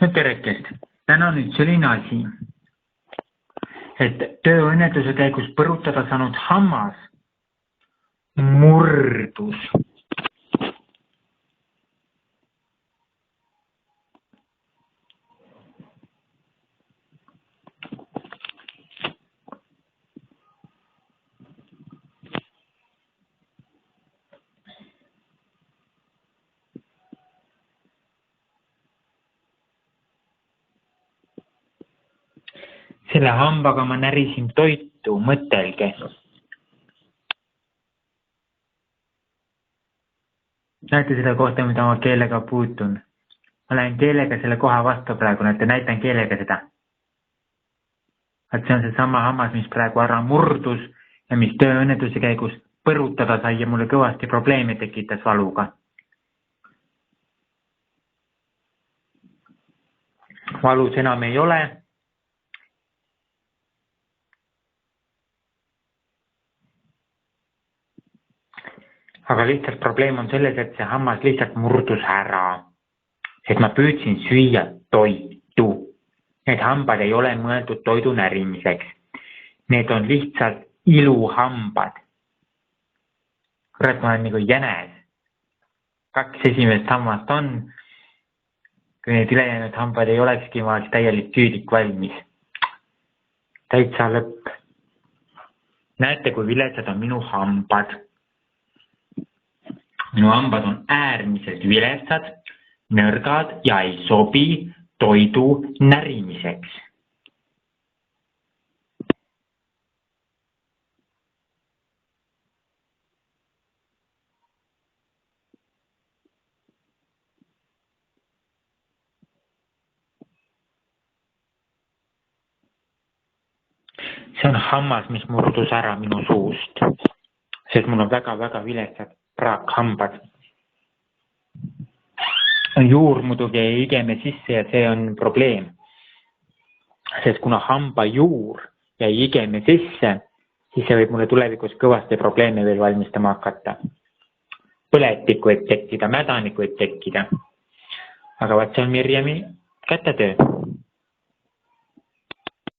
no terekest. Täna nüüd selline asi, et tööõnnetuse käigus põrutada saanud hammas murdus. Selle hambaga ma närisin toitu, mõtelge. Näete seda kohta, mida ma keelega puutun. Ma lähen keelega selle koha vastu praegu, näitan keelega seda. Et see on see sama hammas, mis praegu ära murdus ja mis tööõnnetuse käigus põrutada sai ja mulle kõvasti probleeme tekitas valuga. Valus enam ei ole. Aga lihtsalt probleem on selles, et see hammas lihtsalt murdus ära. Et ma püüdsin süüa toitu. Need hambad ei ole mõeldud toidu närimiseks. Need on lihtsalt iluhambad. Kurat, ma olen nagu jänes. 2 esimest hammast on. Kui need ülejäänud hambad ei olekski, ma oleks täielik küüdik valmis. Täitsa lõpp. Näete, kui viletsad on minu hambad. Minu hambad on äärmiselt viletsad, nõrgad ja ei sobi toidu närimiseks. See on hammas, mis murdus ära minu suust, sest mul on väga-väga viletsad praakhambad. Juur muidugi ei igeme sisse ja see on probleem. Sest kuna hamba juur ja igeme sisse, siis see võib mulle tulevikus kõvasti probleeme veel valmistama hakata. Põletikku võib tekkida, mädanikku võib tekkida. Aga vaat see on Mirjami kätetöö.